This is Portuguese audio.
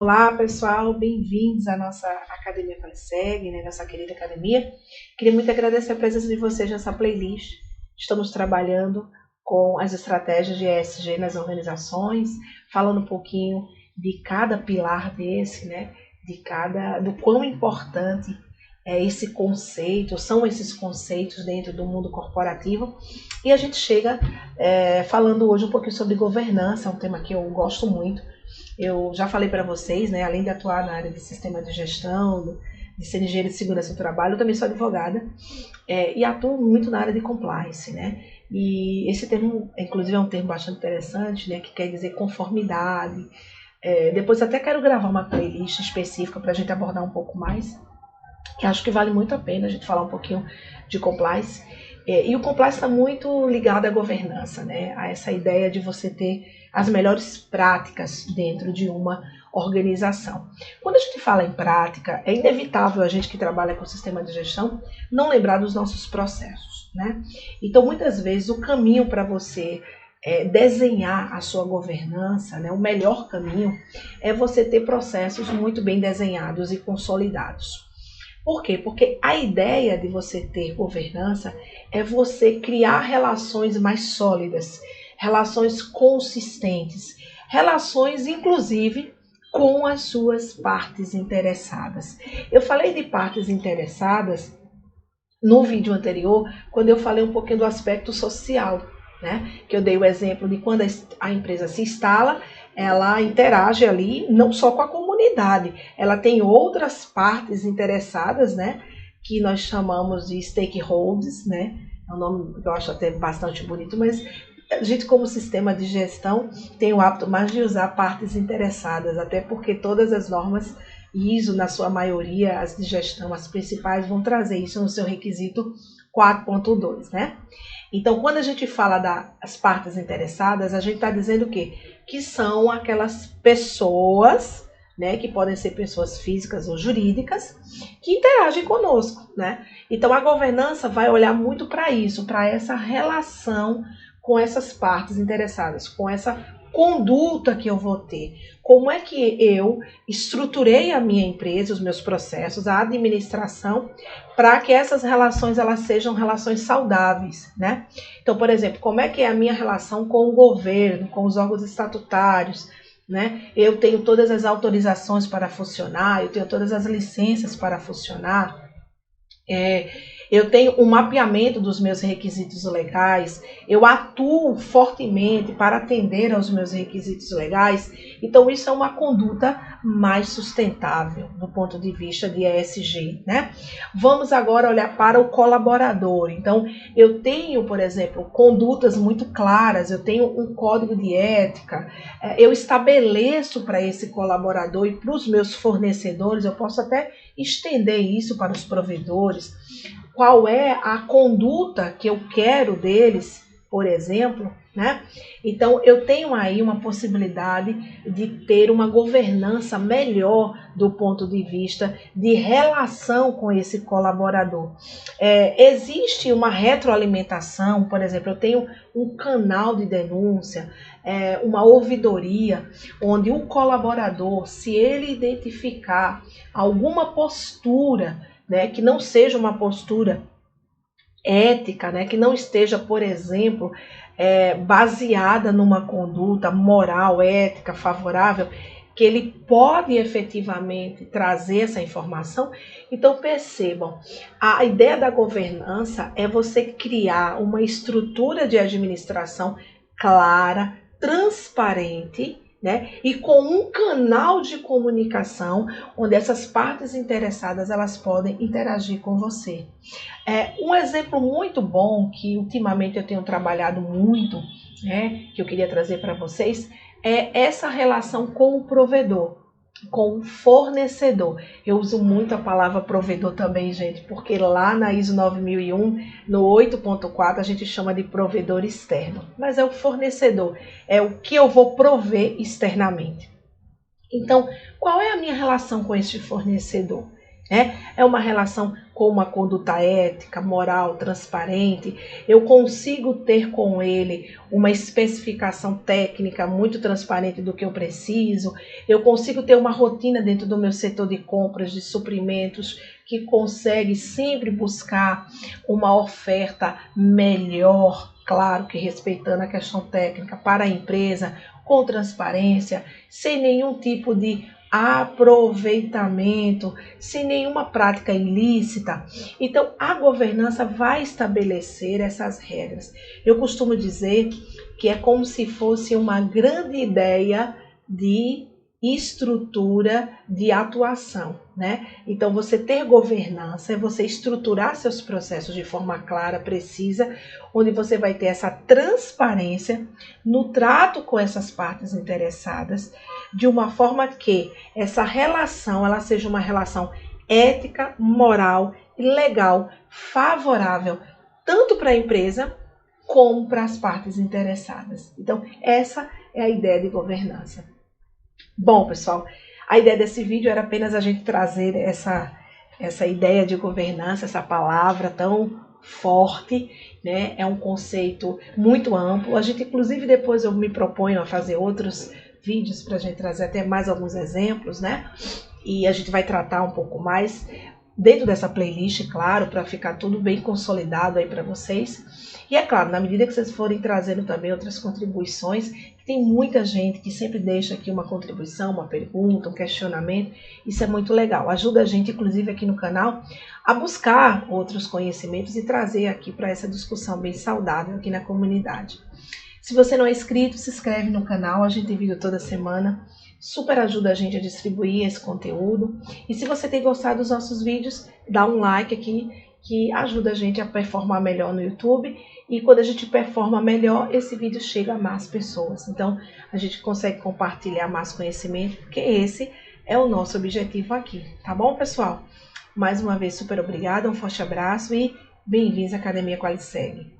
Olá, pessoal, bem-vindos à nossa Academia Faleceg, né, nossa querida academia. Queria muito agradecer a presença de vocês nessa playlist. Estamos trabalhando com as estratégias de ESG nas organizações, falando um pouquinho de cada pilar desse, né, do quão importante é esse conceito, são esses conceitos dentro do mundo corporativo. E a gente chega falando hoje um pouquinho sobre governança, um tema que eu gosto muito. Eu já falei para vocês, né, além de atuar na área de sistema de gestão, de ser engenheira de segurança do trabalho, eu também sou advogada e atuo muito na área de compliance, né? E esse termo, inclusive, é um termo bastante interessante, né, que quer dizer conformidade. Depois até quero gravar uma playlist específica para a gente abordar um pouco mais, que acho que vale muito a pena a gente falar um pouquinho de compliance. E o compliance está muito ligado à governança, né? A essa ideia de você ter as melhores práticas dentro de uma organização. Quando a gente fala em prática, é inevitável a gente que trabalha com o sistema de gestão não lembrar dos nossos processos, né? Então, muitas vezes, o caminho para você desenhar a sua governança, né, o melhor caminho é você ter processos muito bem desenhados e consolidados. Por quê? Porque a ideia de você ter governança é você criar relações mais sólidas, relações consistentes, relações, inclusive, com as suas partes interessadas. Eu falei de partes interessadas no vídeo anterior, quando eu falei um pouquinho do aspecto social, né? Que eu dei o exemplo de quando a empresa se instala, ela interage ali não só com a comunidade, ela tem outras partes interessadas, né? Que nós chamamos de stakeholders, né? É um nome que eu acho até bastante bonito, mas a gente, como sistema de gestão, tem o hábito mais de usar partes interessadas, até porque todas as normas ISO, na sua maioria, as de gestão, as principais, vão trazer isso no seu requisito 4.2, né? Então, quando a gente fala das partes interessadas, a gente está dizendo o quê? Que são aquelas pessoas, né, que podem ser pessoas físicas ou jurídicas, que interagem conosco, né? Então, a governança vai olhar muito para isso, para essa relação com essas partes interessadas, com essa conduta que eu vou ter. Como é que eu estruturei a minha empresa, os meus processos, a administração, para que essas relações elas sejam relações saudáveis, né? Então, por exemplo, como é que é a minha relação com o governo, com os órgãos estatutários, né? Eu tenho todas as autorizações para funcionar, eu tenho todas as licenças para funcionar, eu tenho um mapeamento dos meus requisitos legais, eu atuo fortemente para atender aos meus requisitos legais. Então, isso é uma conduta mais sustentável do ponto de vista de ESG, né? Vamos agora olhar para o colaborador. Então, eu tenho, por exemplo, condutas muito claras, eu tenho um código de ética, eu estabeleço para esse colaborador e para os meus fornecedores, eu posso até estender isso para os provedores, qual é a conduta que eu quero deles, por exemplo, né? Então, eu tenho aí uma possibilidade de ter uma governança melhor do ponto de vista de relação com esse colaborador. Existe uma retroalimentação, por exemplo, eu tenho um canal de denúncia, uma ouvidoria, onde o colaborador, se ele identificar alguma postura, né, que não seja uma postura ética, né, que não esteja, por exemplo, baseada numa conduta moral, ética, favorável, que ele pode efetivamente trazer essa informação. Então, percebam, a ideia da governança é você criar uma estrutura de administração clara, transparente, né? E com um canal de comunicação onde essas partes interessadas elas podem interagir com você. Um exemplo muito bom que ultimamente eu tenho trabalhado muito, né, que eu queria trazer para vocês, é essa relação com o provedor, com o fornecedor. Eu uso muito a palavra provedor também, gente, porque lá na ISO 9001, no 8.4, a gente chama de provedor externo, mas é o fornecedor, é o que eu vou prover externamente. Então, qual é a minha relação com este fornecedor? É uma relação com uma conduta ética, moral, transparente. Eu consigo ter com ele uma especificação técnica muito transparente do que eu preciso. Eu consigo ter uma rotina dentro do meu setor de compras, de suprimentos, que consegue sempre buscar uma oferta melhor, claro que respeitando a questão técnica para a empresa, com transparência, sem nenhum tipo de aproveitamento, sem nenhuma prática ilícita. Então, a governança vai estabelecer essas regras. Eu costumo dizer que é como se fosse uma grande ideia de estrutura de atuação, né? Então, você ter governança é você estruturar seus processos de forma clara, precisa, onde você vai ter essa transparência no trato com essas partes interessadas, de uma forma que essa relação ela seja uma relação ética, moral e legal, favorável tanto para a empresa como para as partes interessadas. Então, essa é a ideia de governança. Bom, pessoal, a ideia desse vídeo era apenas a gente trazer essa ideia de governança, essa palavra tão forte, né? É um conceito muito amplo. A gente, inclusive, depois eu me proponho a fazer outros vídeos para a gente trazer até mais alguns exemplos, né? E a gente vai tratar um pouco mais dentro dessa playlist, claro, para ficar tudo bem consolidado aí para vocês. E é claro, na medida que vocês forem trazendo também outras contribuições, tem muita gente que sempre deixa aqui uma contribuição, uma pergunta, um questionamento. Isso é muito legal. Ajuda a gente, inclusive aqui no canal, a buscar outros conhecimentos e trazer aqui para essa discussão bem saudável aqui na comunidade. Se você não é inscrito, se inscreve no canal. A gente tem vídeo toda semana. Super ajuda a gente a distribuir esse conteúdo. E se você tem gostado dos nossos vídeos, dá um like aqui, que ajuda a gente a performar melhor no YouTube. E quando a gente performa melhor, esse vídeo chega a mais pessoas. Então, a gente consegue compartilhar mais conhecimento, porque esse é o nosso objetivo aqui. Tá bom, pessoal? Mais uma vez, super obrigada, um forte abraço e bem-vindos à Academia Qualiseg.